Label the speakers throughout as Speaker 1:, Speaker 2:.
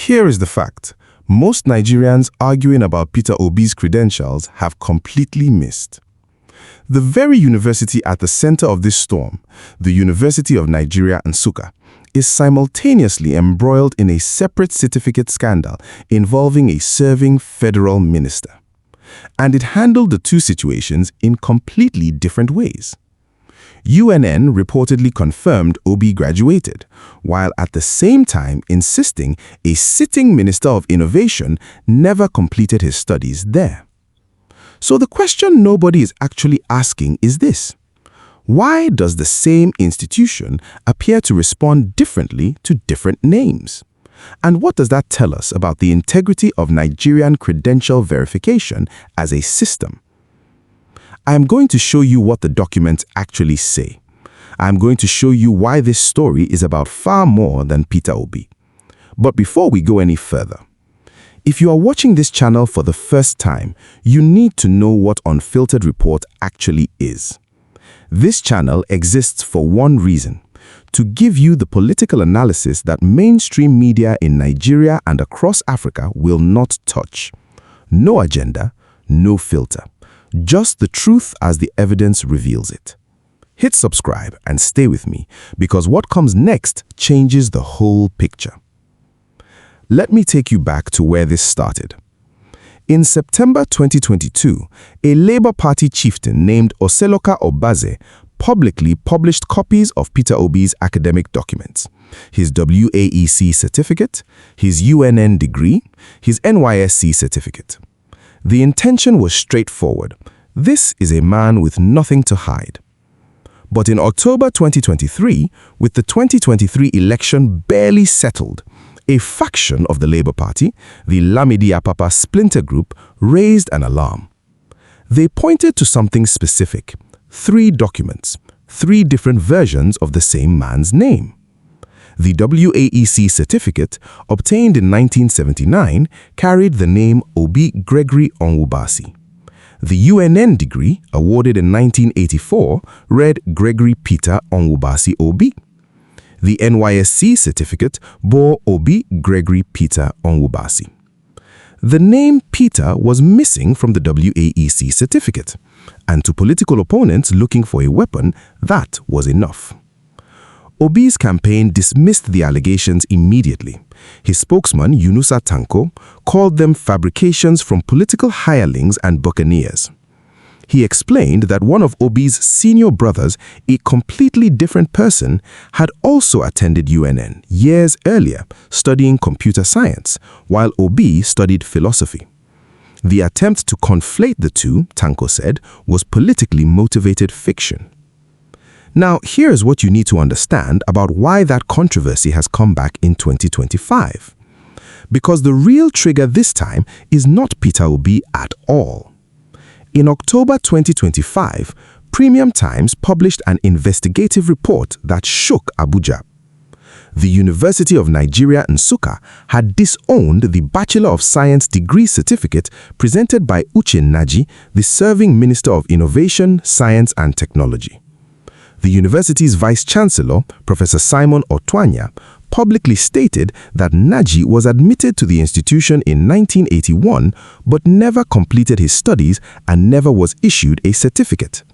Speaker 1: Here is the fact. Most Nigerians arguing about Peter Obi's credentials have completely missed. The very university at the center of this storm, the University of Nigeria and Nsukka, is simultaneously embroiled in a separate certificate scandal involving a serving federal minister. And it handled the two situations in completely different ways. UNN reportedly confirmed Obi graduated, while at the same time insisting a sitting Minister of Innovation never completed his studies there. So the question nobody is actually asking is this: why does the same institution appear to respond differently to different names? And what does that tell us about the integrity of Nigerian credential verification as a system? I am going to show you what the documents actually say. I am going to show you why this story is about far more than Peter Obi. But before we go any further, if you are watching this channel for the first time, you need to know what Unfiltered Report actually is. This channel exists for one reason: to give you the political analysis that mainstream media in Nigeria and across Africa will not touch. No agenda, no filter. Just the truth as the evidence reveals it. Hit subscribe and stay with me, because what comes next changes the whole picture. Let me take you back to where this started. In September 2022, a Labour Party chieftain named Oseloka Obaze publicly published copies of Peter Obi's academic documents: his WAEC certificate, his UNN degree, his NYSC certificate. The intention was straightforward. This is a man with nothing to hide. But in October 2023, with the 2023 election barely settled, a faction of the Labour Party, the Lamidi Apapa splinter group, raised an alarm. They pointed to something specific: 3 documents, 3 different versions of the same man's name. The WAEC certificate, obtained in 1979, carried the name Obi Gregory Onwubasi. The UNN degree, awarded in 1984, read Gregory Peter Onwubasi Obi. The NYSC certificate bore Obi Gregory Peter Onwubasi. The name Peter was missing from the WAEC certificate, and to political opponents looking for a weapon, that was enough. Obi's campaign dismissed the allegations immediately. His spokesman, Yunusa Tanko, called them fabrications from political hirelings and buccaneers. He explained that one of Obi's senior brothers, a completely different person, had also attended UNN years earlier, studying computer science, while Obi studied philosophy. The attempt to conflate the two, Tanko said, was politically motivated fiction. Now, here's what you need to understand about why that controversy has come back in 2025. Because the real trigger this time is not Peter Obi at all. In October 2025, Premium Times published an investigative report that shook Abuja. The University of Nigeria and Nsukka had disowned the Bachelor of Science degree certificate presented by Uche Naji, the serving Minister of Innovation, Science and Technology. The university's Vice-Chancellor, Professor Simon Otwanya, publicly stated that Naji was admitted to the institution in 1981 but never completed his studies and never was issued a certificate.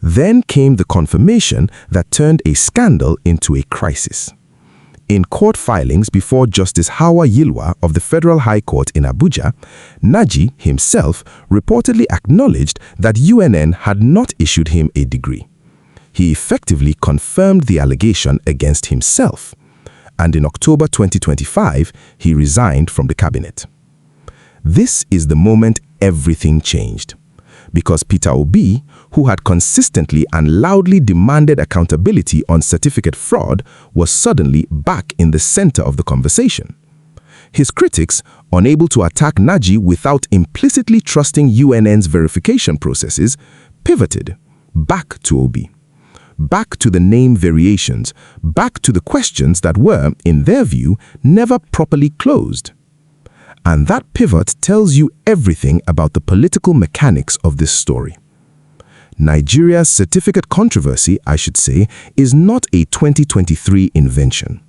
Speaker 1: Then came the confirmation that turned a scandal into a crisis. In court filings before Justice Hawa Yilwa of the Federal High Court in Abuja, Naji himself reportedly acknowledged that UNN had not issued him a degree. He effectively confirmed the allegation against himself, and in October 2025, he resigned from the cabinet. This is the moment everything changed, because Peter Obi, who had consistently and loudly demanded accountability on certificate fraud, was suddenly back in the center of the conversation. His critics, unable to attack Naji without implicitly trusting UNN's verification processes, pivoted back to Obi. Back to the name variations, back to the questions that were, in their view, never properly closed. And that pivot tells you everything about the political mechanics of this story. Nigeria's certificate controversy, I should say, is not a 2023 invention.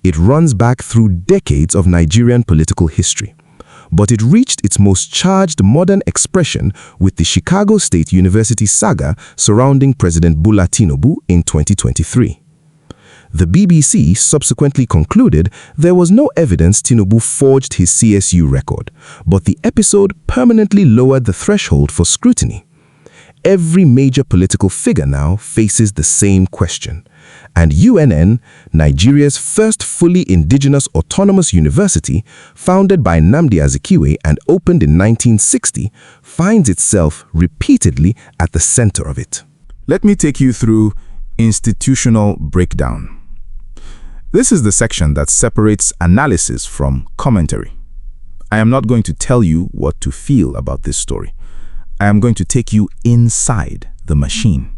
Speaker 1: It runs back through decades of Nigerian political history. But it reached its most charged modern expression with the Chicago State University saga surrounding President Bola Tinubu in 2023. The BBC subsequently concluded there was no evidence Tinubu forged his CSU record, but the episode permanently lowered the threshold for scrutiny. Every major political figure now faces the same question. And UNN, Nigeria's first fully indigenous autonomous university, founded by Nnamdi Azikiwe and opened in 1960, finds itself repeatedly at the center of it.
Speaker 2: Let me take you through institutional breakdown. This is the section that separates analysis from commentary. I am not going to tell you what to feel about this story. I am going to take you inside the machine.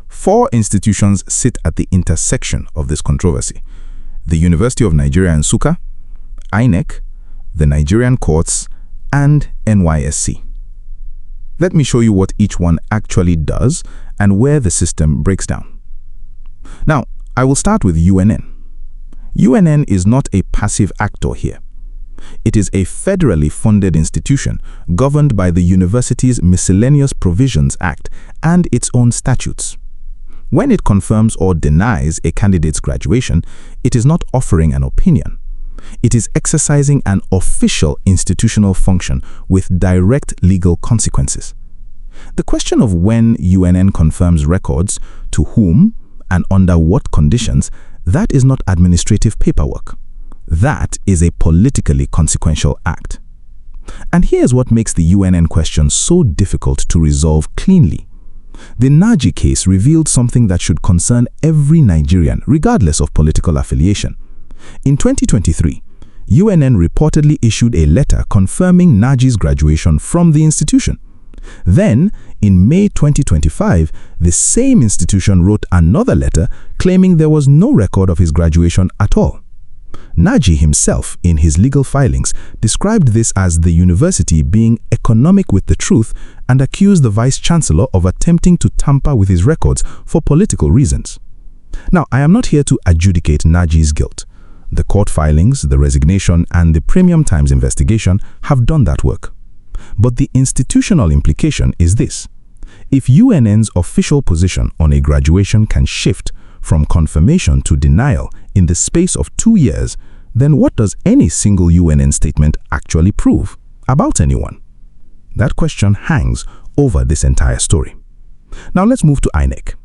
Speaker 2: 4 institutions sit at the intersection of this controversy: the University of Nigeria and Nsukka, INEC, the Nigerian courts, and NYSC. Let me show you what each one actually does and where the system breaks down. Now, I will start with UNN. UNN is not a passive actor here. It is a federally funded institution governed by the university's Miscellaneous Provisions Act and its own statutes. When it confirms or denies a candidate's graduation, it is not offering an opinion. It is exercising an official institutional function with direct legal consequences. The question of when UNN confirms records, to whom, and under what conditions, that is not administrative paperwork. That is a politically consequential act. And here's what makes the UNN question so difficult to resolve cleanly. The Naji case revealed something that should concern every Nigerian, regardless of political affiliation. In 2023, UNN reportedly issued a letter confirming Naji's graduation from the institution. Then, in May 2025, the same institution wrote another letter claiming there was no record of his graduation at all. Naji himself, in his legal filings, described this as the university being economic with the truth and accused the vice-chancellor of attempting to tamper with his records for political reasons. Now, I am not here to adjudicate Naji's guilt. The court filings, the resignation, and the Premium Times investigation have done that work. But the institutional implication is this: if UNN's official position on a graduation can shift from confirmation to denial in the space of 2 years, then what does any single UNN statement actually prove about anyone? That question hangs over this entire story. Now let's move to INEC.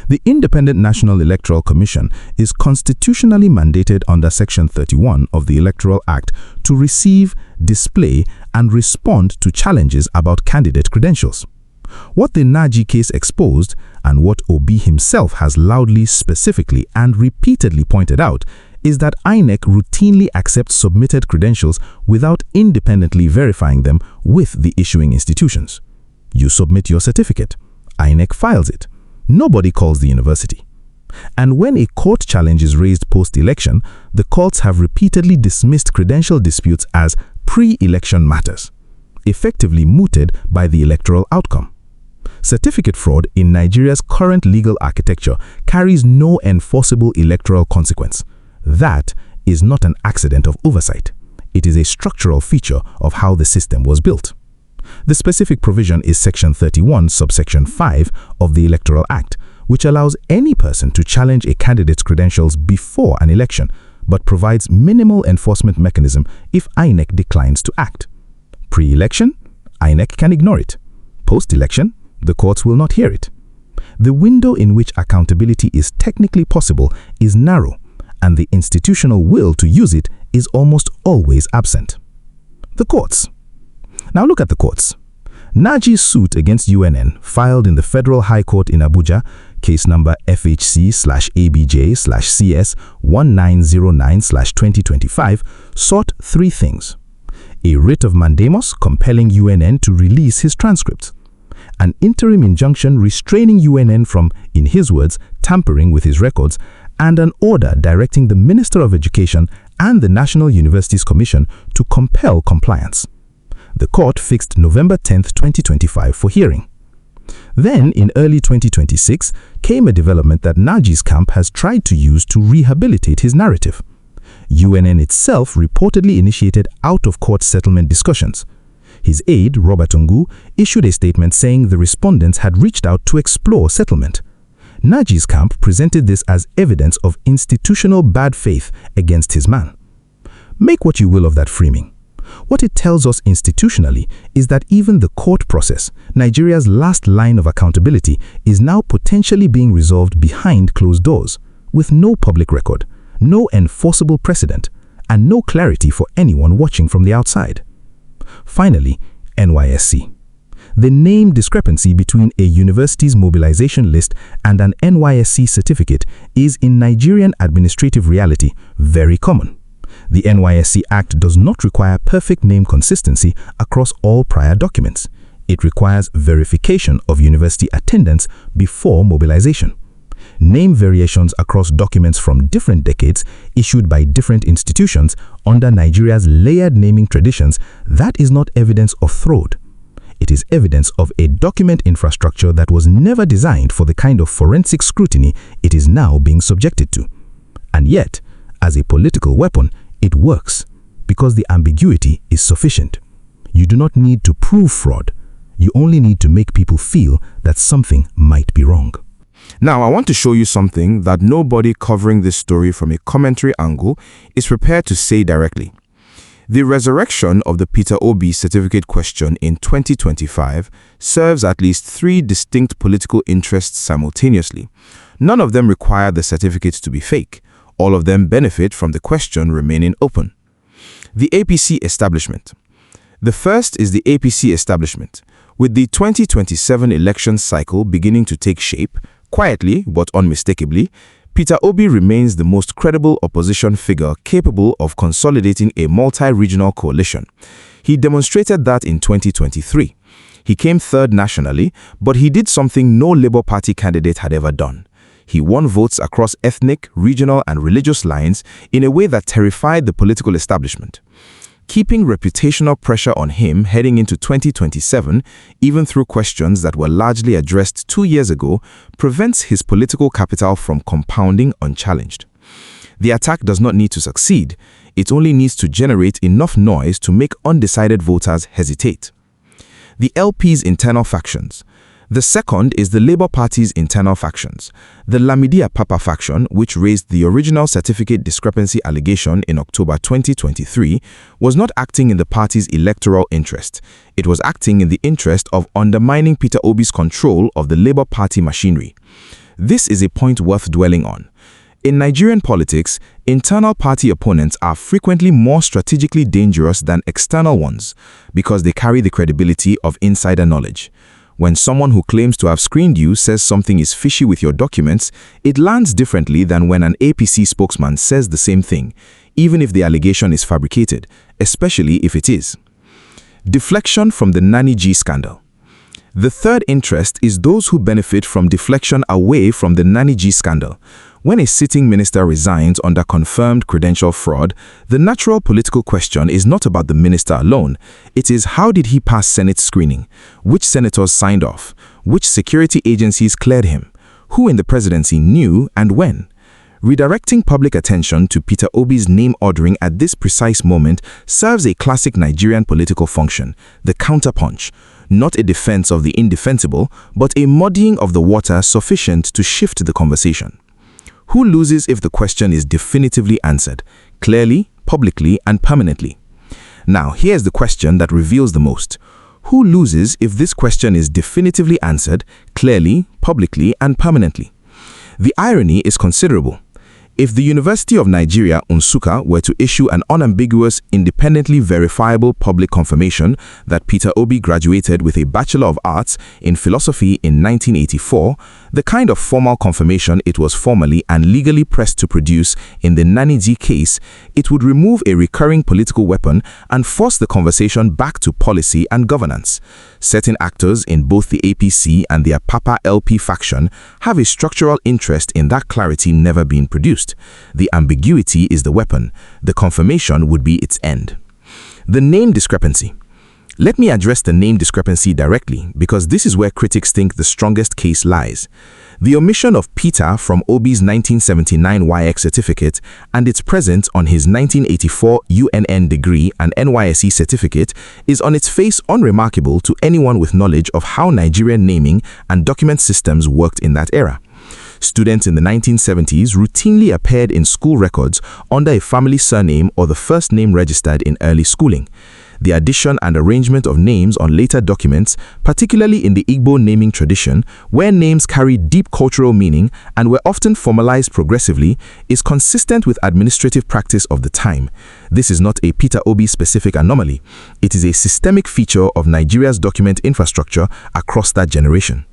Speaker 2: The Independent National Electoral Commission is constitutionally mandated under Section 31 of the Electoral Act to receive, display, and respond to challenges about candidate credentials. What the Naji case exposed, and what Obi himself has loudly, specifically, and repeatedly pointed out, is that INEC routinely accepts submitted credentials without independently verifying them with the issuing institutions. You submit your certificate. INEC files it. Nobody calls the university. And when a court challenge is raised post-election, the courts have repeatedly dismissed credential disputes as pre-election matters, effectively mooted by the electoral outcome. Certificate fraud in Nigeria's current legal architecture carries no enforceable electoral consequence. That is not an accident of oversight. It is a structural feature of how the system was built. The specific provision is Section 31, subsection 5 of the Electoral Act, which allows any person to challenge a candidate's credentials before an election, but provides minimal enforcement mechanism if INEC declines to act. Pre-election, INEC can ignore it. Post-election, the courts will not hear it. The window in which accountability is technically possible is narrow, and the institutional will to use it is almost always absent. The courts. Now look at the courts. Naji's suit against UNN, filed in the Federal High Court in Abuja, case number FHC/ABJ/CS 1909/2025, sought 3 things: a writ of mandamus compelling UNN to release his transcripts, an interim injunction restraining UNN from, in his words, tampering with his records, and an order directing the Minister of Education and the National Universities Commission to compel compliance. The court fixed November 10, 2025 for hearing. Then, in early 2026, came a development that Naji's camp has tried to use to rehabilitate his narrative. UNN itself reportedly initiated out-of-court settlement discussions. His aide, Robert Ngu, issued a statement saying the respondents had reached out to explore settlement. Naji's camp presented this as evidence of institutional bad faith against his man. Make what you will of that framing. What it tells us institutionally is that even the court process, Nigeria's last line of accountability, is now potentially being resolved behind closed doors, with no public record, no enforceable precedent, and no clarity for anyone watching from the outside. Finally, NYSC. The name discrepancy between a university's mobilization list and an NYSC certificate is in Nigerian administrative reality very common. The NYSC Act does not require perfect name consistency across all prior documents. It requires verification of university attendance before mobilization. Name variations across documents from different decades issued by different institutions under Nigeria's layered naming traditions, that is not evidence of fraud. It is evidence of a document infrastructure that was never designed for the kind of forensic scrutiny it is now being subjected to. And yet, as a political weapon, it works because the ambiguity is sufficient. You do not need to prove fraud. You only need to make people feel that something might be wrong.
Speaker 1: Now, I want to show you something that nobody covering this story from a commentary angle is prepared to say directly. The resurrection of the Peter Obi certificate question in 2025 serves at least three distinct political interests simultaneously. None of them require the certificates to be fake. All of them benefit from the question remaining open. The APC establishment. The first is the APC establishment. With the 2027 election cycle beginning to take shape, quietly but unmistakably, Peter Obi remains the most credible opposition figure capable of consolidating a multi-regional coalition. He demonstrated that in 2023. He came third nationally, but he did something no Labour Party candidate had ever done. He won votes across ethnic, regional, and religious lines in a way that terrified the political establishment. Keeping reputational pressure on him heading into 2027, even through questions that were largely addressed 2 years ago, prevents his political capital from compounding unchallenged. The attack does not need to succeed. It only needs to generate enough noise to make undecided voters hesitate. The LP's internal factions. The second is the Labour Party's internal factions. The Lamidia Papa faction, which raised the original certificate discrepancy allegation in October 2023, was not acting in the party's electoral interest. It was acting in the interest of undermining Peter Obi's control of the Labour Party machinery. This is a point worth dwelling on. In Nigerian politics, internal party opponents are frequently more strategically dangerous than external ones because they carry the credibility of insider knowledge. When someone who claims to have screened you says something is fishy with your documents, it lands differently than when an APC spokesman says the same thing, even if the allegation is fabricated, especially if it is. Deflection from the Nani G scandal. The third interest is those who benefit from deflection away from the Nani G scandal. When a sitting minister resigns under confirmed credential fraud, the natural political question is not about the minister alone. It is, how did he pass Senate screening? Which senators signed off? Which security agencies cleared him? Who in the presidency knew and when? Redirecting public attention to Peter Obi's name ordering at this precise moment serves a classic Nigerian political function, the counterpunch. Not a defense of the indefensible, but a muddying of the water sufficient to shift the conversation. Who loses if the question is definitively answered, clearly, publicly, and permanently? Now, here's the question that reveals the most. Who loses if this question is definitively answered, clearly, publicly, and permanently? The irony is considerable. If the University of Nigeria, Nsukka, were to issue an unambiguous, independently verifiable public confirmation that Peter Obi graduated with a Bachelor of Arts in Philosophy in 1984, the kind of formal confirmation it was formally and legally pressed to produce in the Naniji case, it would remove a recurring political weapon and force the conversation back to policy and governance. Certain actors in both the APC and their Papa LP faction have a structural interest in that clarity never being produced. The ambiguity is the weapon. The confirmation would be its end. The name discrepancy.
Speaker 2: Let me address the name discrepancy directly, because this is where critics think the strongest case lies. The omission of Peter from Obi's 1979 YX certificate and its presence on his 1984 UNN degree and NYSE certificate is on its face unremarkable to anyone with knowledge of how Nigerian naming and document systems worked in that era. Students in the 1970s routinely appeared in school records under a family surname or the first name registered in early schooling. The addition and arrangement of names on later documents, particularly in the Igbo naming tradition, where names carry deep cultural meaning and were often formalized progressively, is consistent with administrative practice of the time. This is not a Peter Obi specific anomaly. It is a systemic feature of Nigeria's document infrastructure across that generation.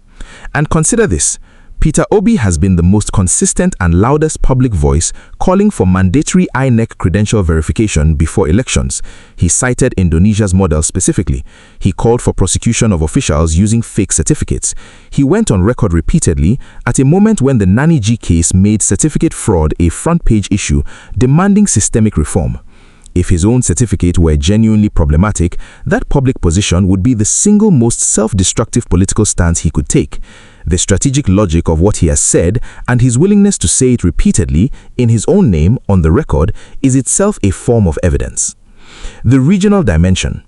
Speaker 2: And consider this. Peter Obi has been the most consistent and loudest public voice calling for mandatory INEC credential verification before elections. He cited Indonesia's model specifically. He called for prosecution of officials using fake certificates. He went on record repeatedly at a moment when the Nani G case made certificate fraud a front-page issue, demanding systemic reform. If his own certificate were genuinely problematic, that public position would be the single most self-destructive political stance he could take. The strategic logic of what he has said and his willingness to say it repeatedly in his own name on the record is itself a form of evidence. The regional dimension.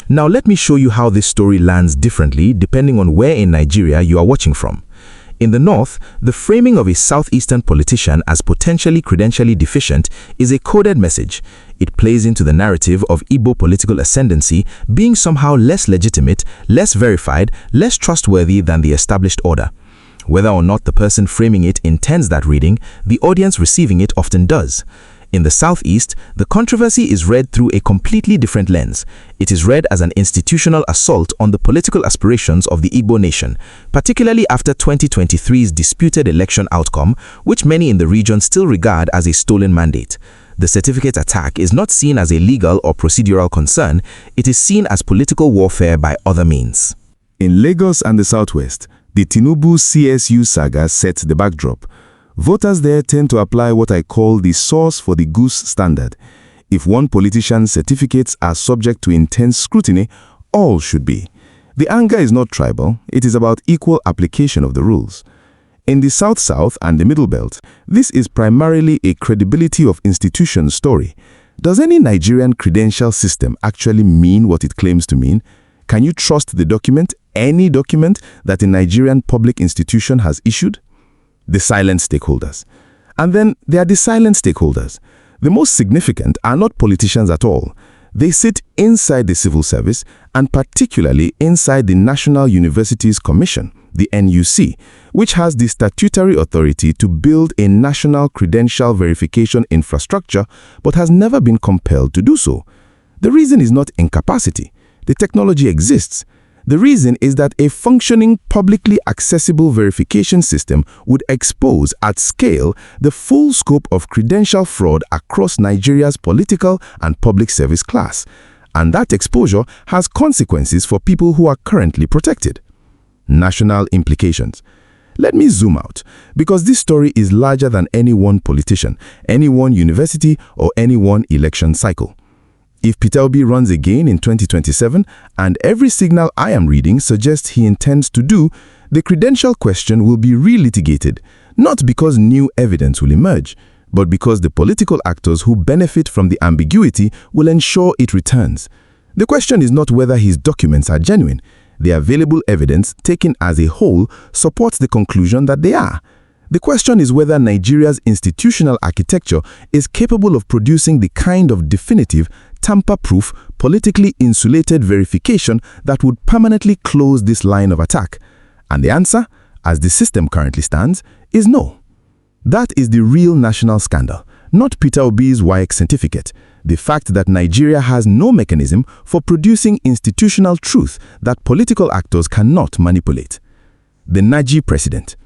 Speaker 2: Now let me show you how this story lands differently depending on where in Nigeria you are watching from. In the north, the framing of a southeastern politician as potentially credentially deficient is a coded message. It plays into the narrative of Igbo political ascendancy being somehow less legitimate, less verified, less trustworthy than the established order. Whether or not the person framing it intends that reading, the audience receiving it often does. In the southeast, the controversy is read through a completely different lens. It is read as an institutional assault on the political aspirations of the Igbo nation, particularly after 2023's disputed election outcome, which many in the region still regard as a stolen mandate. The certificate attack is not seen as a legal or procedural concern, it is seen as political warfare by other means.
Speaker 1: In Lagos and the southwest, the Tinubu CSU saga sets the backdrop. Voters there tend to apply what I call the source for the goose standard. If one politician's certificates are subject to intense scrutiny, all should be. The anger is not tribal, it is about equal application of the rules. In the South-South and the Middle Belt, this is primarily a credibility of institutions story. Does any Nigerian credential system actually mean what it claims to mean? Can you trust the document, any document, that a Nigerian public institution has issued? The silent stakeholders. And then there are the silent stakeholders. The most significant are not politicians at all. They sit inside the civil service and particularly inside the National Universities Commission, the NUC, which has the statutory authority to build a national credential verification infrastructure but has never been compelled to do so. The reason is not incapacity. The technology exists. The reason is that a functioning, publicly accessible verification system would expose at scale the full scope of credential fraud across Nigeria's political and public service class. And that exposure has consequences for people who are currently protected. National implications. Let me zoom out, because this story is larger than any one politician, any one university, or any one election cycle. If Peter Obi runs again in 2027, and every signal I am reading suggests he intends to do, the credential question will be re-litigated, not because new evidence will emerge, but because the political actors who benefit from the ambiguity will ensure it returns. The question is not whether his documents are genuine. The available evidence, taken as a whole, supports the conclusion that they are. The question is whether Nigeria's institutional architecture is capable of producing the kind of definitive, tamper-proof, politically insulated verification that would permanently close this line of attack. And the answer, as the system currently stands, is no. That is the real national scandal, not Peter Obi's YX certificate. The fact that Nigeria has no mechanism for producing institutional truth that political actors cannot manipulate. The Naji president.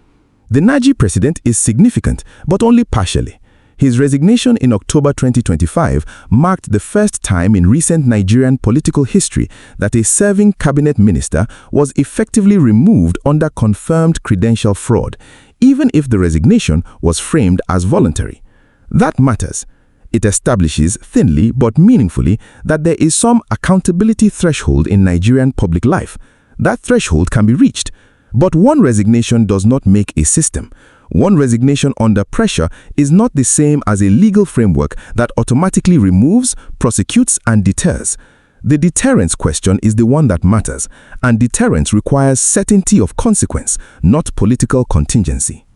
Speaker 1: The Naji president is significant, but only partially. His resignation in October 2025 marked the first time in recent Nigerian political history that a serving cabinet minister was effectively removed under confirmed credential fraud, even if the resignation was framed as voluntary. That matters. It establishes, thinly but meaningfully, that there is some accountability threshold in Nigerian public life. That threshold can be reached. But one resignation does not make a system. One resignation under pressure is not the same as a legal framework that automatically removes, prosecutes, and deters. The deterrence question is the one that matters, and deterrence requires certainty of consequence, not political contingency.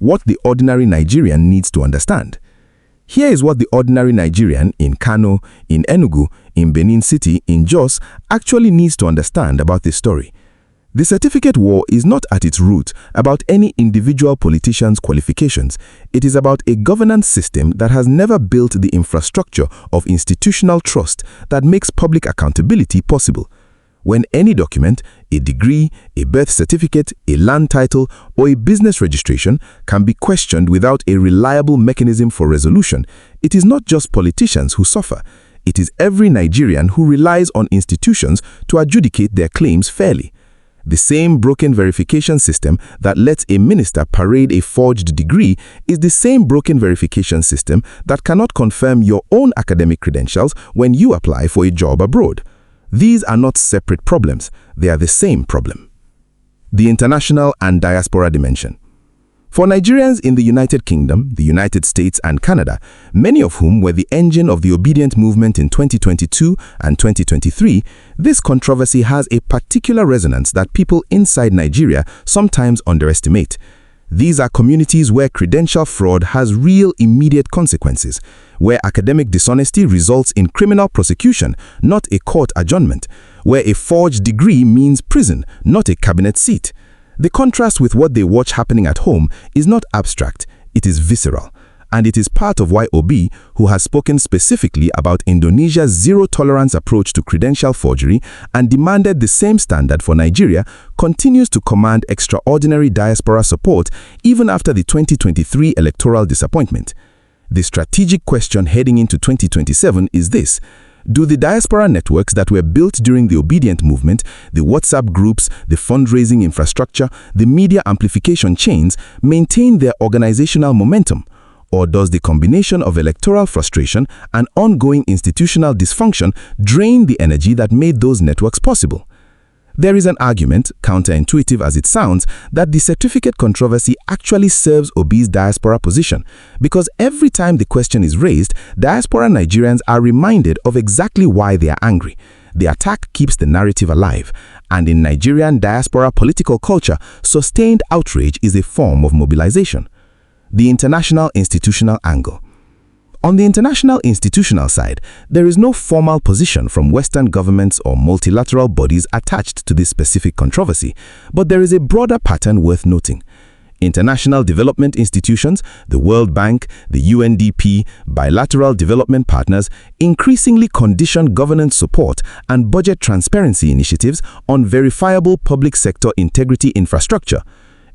Speaker 1: What the ordinary Nigerian needs to understand. Here is what the ordinary Nigerian in Kano, in Enugu, in Benin City, in Jos actually needs to understand about this story. The certificate war is not at its root about any individual politician's qualifications. It is about a governance system that has never built the infrastructure of institutional trust that makes public accountability possible. When any document, a degree, a birth certificate, a land title, or a business registration can be questioned without a reliable mechanism for resolution, it is not just politicians who suffer. It is every Nigerian who relies on institutions to adjudicate their claims fairly. The same broken verification system that lets a minister parade a forged degree is the same broken verification system that cannot confirm your own academic credentials when you apply for a job abroad. These are not separate problems, they are the same problem. The international and diaspora dimension. For Nigerians in the United Kingdom, the United States, and Canada, many of whom were the engine of the obedient movement in 2022 and 2023, this controversy has a particular resonance that people inside Nigeria sometimes underestimate. These are communities where credential fraud has real immediate consequences, where academic dishonesty results in criminal prosecution, not a court adjournment, where a forged degree means prison, not a cabinet seat. The contrast with what they watch happening at home is not abstract, it is visceral. And it is part of why Obi, who has spoken specifically about Indonesia's zero-tolerance approach to credential forgery and demanded the same standard for Nigeria, continues to command extraordinary diaspora support even after the 2023 electoral disappointment. The strategic question heading into 2027 is this: do the diaspora networks that were built during the obedient movement, the WhatsApp groups, the fundraising infrastructure, the media amplification chains, maintain their organizational momentum? Or does the combination of electoral frustration and ongoing institutional dysfunction drain the energy that made those networks possible? There is an argument, counterintuitive as it sounds, that the certificate controversy actually serves Obi's diaspora position, because every time the question is raised, diaspora Nigerians are reminded of exactly why they are angry. The attack keeps the narrative alive, and in Nigerian diaspora political culture, sustained outrage is a form of mobilization. The international institutional angle. On the international institutional side, there is no formal position from Western governments or multilateral bodies attached to this specific controversy, but there is a broader pattern worth noting. International development institutions, the World Bank, the UNDP, bilateral development partners increasingly condition governance support and budget transparency initiatives on verifiable public sector integrity infrastructure.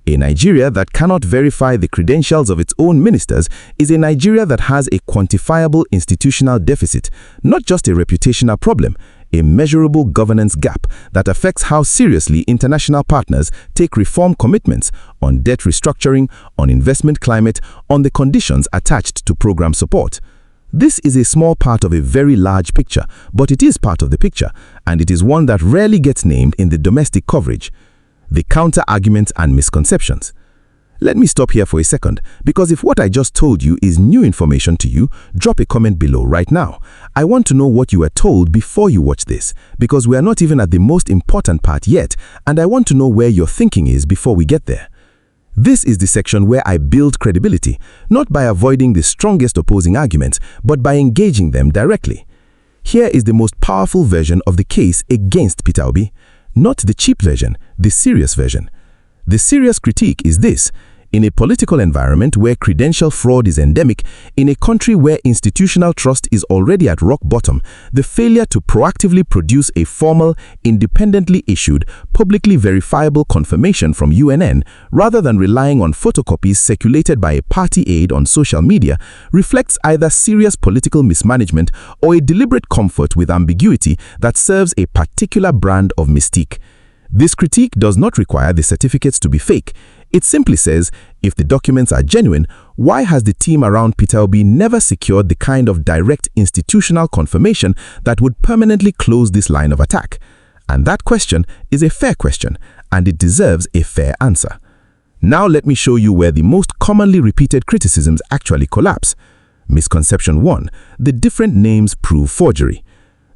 Speaker 1: A Nigeria that cannot verify the credentials of its own ministers is a Nigeria that has a quantifiable institutional deficit, not just a reputational problem, a measurable governance gap that affects how seriously international partners take reform commitments on debt restructuring, on investment climate, on the conditions attached to program support. This is a small part of a very large picture, but it is part of the picture, and it is one that rarely gets named in the domestic coverage. The counter-arguments and misconceptions. Let me stop here for a second, because if what I just told you is new information to you, drop a comment below right now. I want to know what you were told before you watch this, because we are not even at the most important part yet, and I want to know where your thinking is before we get there. This is the section where I build credibility, not by avoiding the strongest opposing arguments, but by engaging them directly. Here is the most powerful version of the case against Peter Obi. Not the cheap version, the serious version. The serious critique is this: in a political environment where credential fraud is endemic, in a country where institutional trust is already at rock bottom, the failure to proactively produce a formal, independently issued, publicly verifiable confirmation from UNN, rather than relying on photocopies circulated by a party aide on social media, reflects either serious political mismanagement or a deliberate comfort with ambiguity that serves a particular brand of mystique. This critique does not require the certificates to be fake.
Speaker 2: It simply says, if the documents are genuine, why has the team around Peter Obi never secured the kind of direct institutional confirmation that would permanently close this line of attack? And that question is a fair question, and it deserves a fair answer. Now let me show you where the most commonly repeated criticisms actually collapse. Misconception 1. The different names prove forgery.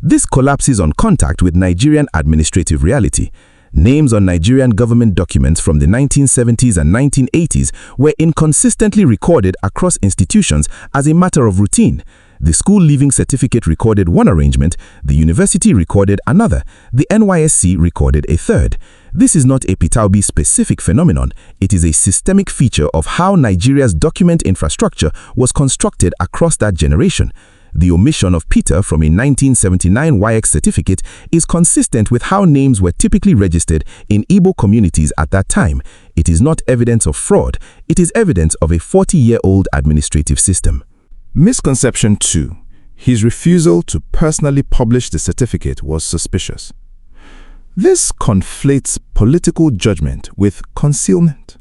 Speaker 2: This collapses on contact with Nigerian administrative reality. Names on Nigerian government documents from the 1970s and 1980s were inconsistently recorded across institutions as a matter of routine. The school leaving certificate recorded one arrangement, the university recorded another, the NYSC recorded a third. This is not a Peter Obi-specific phenomenon. It is a systemic feature of how Nigeria's document infrastructure was constructed across that generation. The omission of Peter from a 1979 WAEC certificate is consistent with how names were typically registered in Igbo communities at that time. It is not evidence of fraud. It is evidence of a 40-year-old administrative system.
Speaker 1: Misconception 2. His refusal to personally publish the certificate was suspicious. This conflates political judgment with concealment.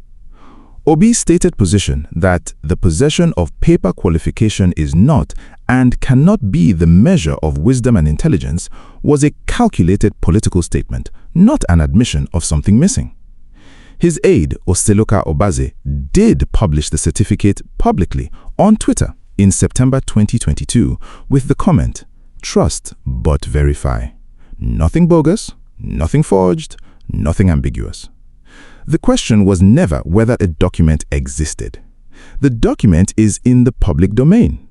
Speaker 1: Obi's stated position that the possession of paper qualification is not and cannot be the measure of wisdom and intelligence was a calculated political statement, not an admission of something missing. His aide, Oseloka Obaze, did publish the certificate publicly on Twitter in September 2022 with the comment, "Trust but verify. Nothing bogus, nothing forged, nothing ambiguous." The question was never whether a document existed. The document is in the public domain.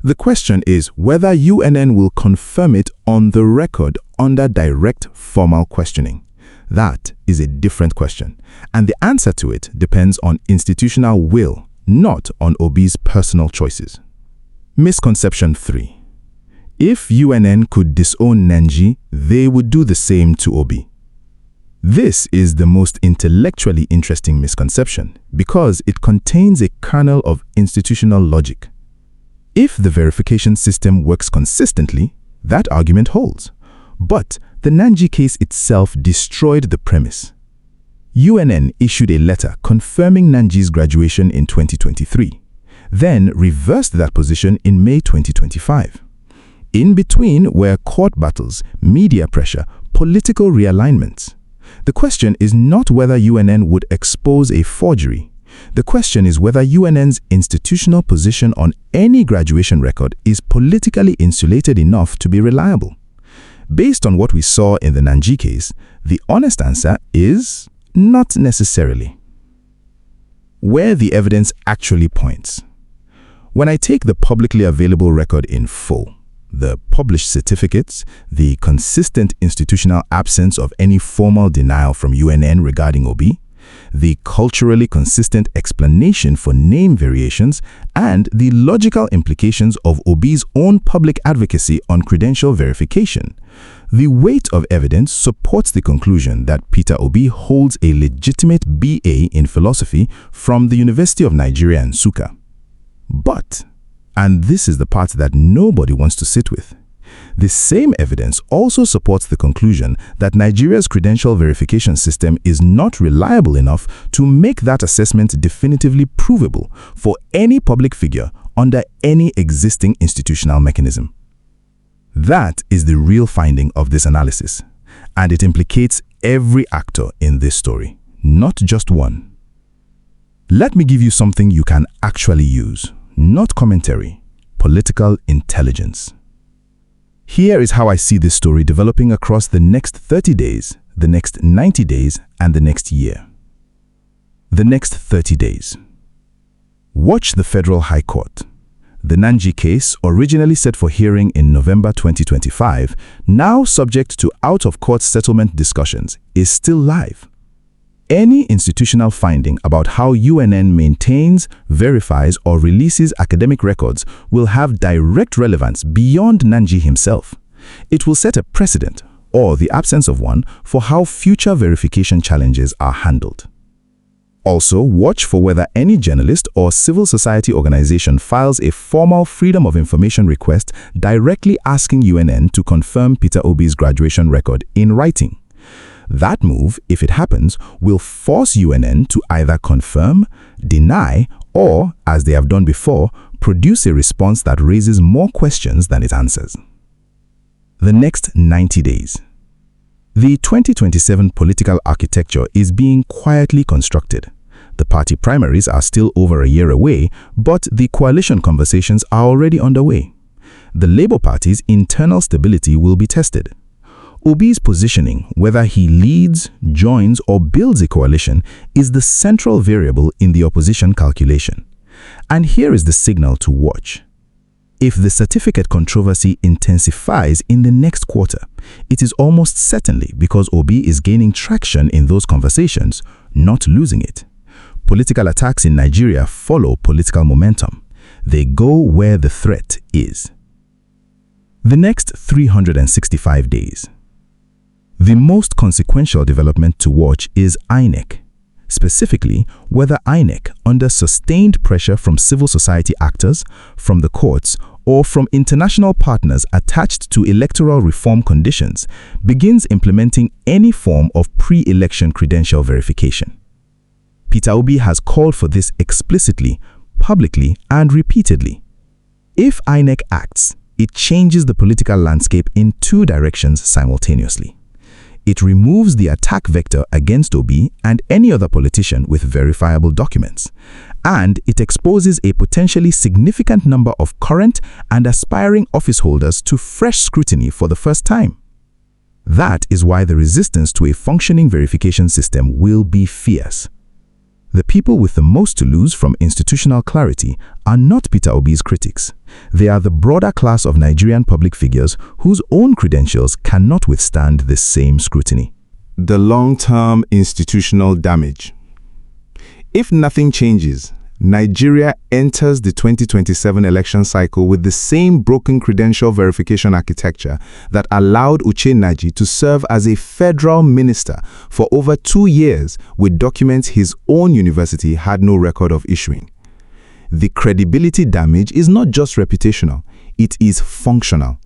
Speaker 1: The question is whether UNN will confirm it on the record under direct formal questioning. That is a different question, and the answer to it depends on institutional will, not on Obi's personal choices. Misconception 3. If UNN could disown Nenji, they would do the same to Obi. This is the most intellectually interesting misconception because it contains a kernel of institutional logic. If the verification system works consistently, that argument holds. But the Nenji case itself destroyed the premise. UNN issued a letter confirming Nenji's graduation in 2023, then reversed that position in May 2025. In between were court battles, media pressure, political realignments. The question is not whether UNN would expose a forgery. The question is whether UNN's institutional position on any graduation record is politically insulated enough to be reliable. Based on what we saw in the Nenji case, the honest answer is not necessarily. Where the evidence actually points. When I take the publicly available record in full, the published certificates, the consistent institutional absence of any formal denial from UNN regarding Obi, the culturally consistent explanation for name variations, and the logical implications of Obi's own public advocacy on credential verification, the weight of evidence supports the conclusion that Peter Obi holds a legitimate BA in philosophy from the University of Nigeria and Nsukka. But, and this is the part that nobody wants to sit with, the same evidence also supports the conclusion that Nigeria's credential verification system is not reliable enough to make that assessment definitively provable for any public figure under any existing institutional mechanism. That is the real finding of this analysis, and it implicates every actor in this story, not just one. Let me give you something you can actually use, not commentary, political intelligence. Here is how I see this story developing across the next 30 days, the next 90 days, and the next year. The next 30 days. Watch the Federal High Court. The Nenji case, originally set for hearing in November 2025, now subject to out-of-court settlement discussions, is still live. Any institutional finding about how UNN maintains, verifies, or releases academic records will have direct relevance beyond Nenji himself. It will set a precedent, or the absence of one, for how future verification challenges are handled. Also, watch for whether any journalist or civil society organization files a formal Freedom of Information request directly asking UNN to confirm Peter Obi's graduation record in writing.
Speaker 2: That move, if it happens, will force UNN to either confirm, deny, or, as they have done before, produce a response that raises more questions than it answers. The next 90 days. The 2027 political architecture is being quietly constructed. The party primaries are still over a year away, but the coalition conversations are already underway. The Labour Party's internal stability will be tested. Obi's positioning, whether he leads, joins, or builds a coalition, is the central variable in the opposition calculation. And here is the signal to watch. If the certificate controversy intensifies in the next quarter, it is almost certainly because Obi is gaining traction in those conversations, not losing it. Political attacks in Nigeria follow political momentum. They go where the threat is. The next 365 days. The most consequential development to watch is INEC. Specifically, whether INEC, under sustained pressure from civil society actors, from the courts, or from international partners attached to electoral reform conditions, begins implementing any form of pre-election credential verification. Peter Obi has called for this explicitly, publicly, and repeatedly. If INEC acts, it changes the political landscape in two directions simultaneously. It removes the attack vector against Obi and any other politician with verifiable documents, and it exposes a potentially significant number of current and aspiring office holders to fresh scrutiny for the first time. That is why the resistance to a functioning verification system will be fierce. The people with the most to lose from institutional clarity are not Peter Obi's critics. They are the broader class of Nigerian public figures whose own credentials cannot withstand the same scrutiny.
Speaker 1: The long-term institutional damage. If nothing changes, Nigeria enters the 2027 election cycle with the same broken credential verification architecture that allowed Uche Naji to serve as a federal minister for over 2 years with documents his own university had no record of issuing. The credibility damage is not just reputational, it is functional.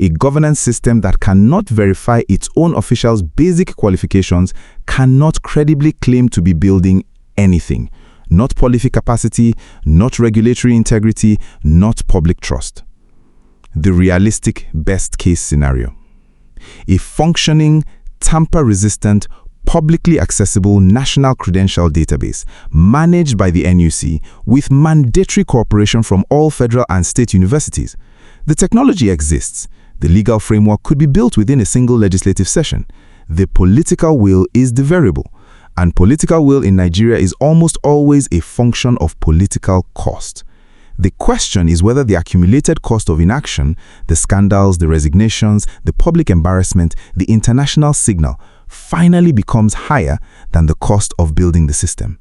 Speaker 1: A governance system that cannot verify its own officials' basic qualifications cannot credibly claim to be building anything. Not policy capacity, not regulatory integrity, not public trust. The realistic best-case scenario. A functioning, tamper-resistant, publicly accessible national credential database managed by the NUC with mandatory cooperation from all federal and state universities. The technology exists. The legal framework could be built within a single legislative session. The political will is the variable. And political will in Nigeria is almost always a function of political cost. The question is whether the accumulated cost of inaction, the scandals, the resignations, the public embarrassment, the international signal, finally becomes higher than the cost of building the system.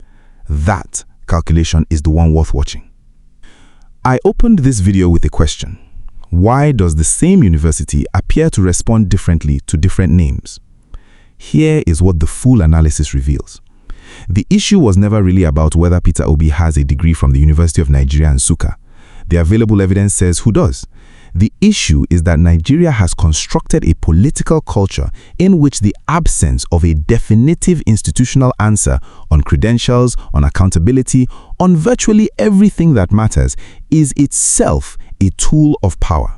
Speaker 1: That calculation is the one worth watching. I opened this video with a question. Why does the same university appear to respond differently to different names? Here is what the full analysis reveals. The issue was never really about whether Peter Obi has a degree from the University of Nigeria and Nsukka. The available evidence says who does. The issue is that Nigeria has constructed a political culture in which the absence of a definitive institutional answer on credentials, on accountability, on virtually everything that matters is itself a tool of power.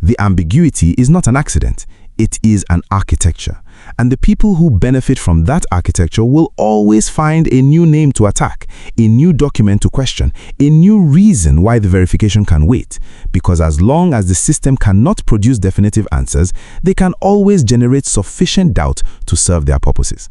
Speaker 1: The ambiguity is not an accident. It is an architecture, and the people who benefit from that architecture will always find a new name to attack, a new document to question, a new reason why the verification can wait, because as long as the system cannot produce definitive answers, they can always generate sufficient doubt to serve their purposes.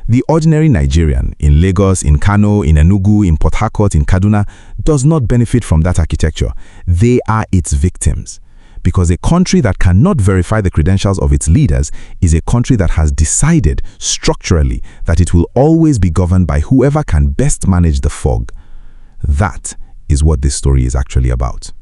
Speaker 1: The ordinary Nigerian in Lagos, in Kano, in Enugu, in Port Harcourt, in Kaduna does not benefit from that architecture. They are its victims. Because a country that cannot verify the credentials of its leaders is a country that has decided structurally that it will always be governed by whoever can best manage the fog. That is what this story is actually about.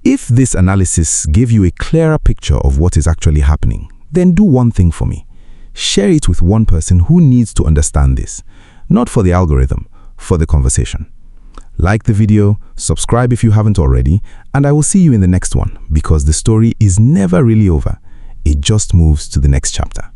Speaker 1: If this analysis gave you a clearer picture of what is actually happening, then do one thing for me. Share it with one person who needs to understand this, not for the algorithm, for the conversation. Like the video, subscribe if you haven't already, and I will see you in the next one, because the story is never really over. It just moves to the next chapter.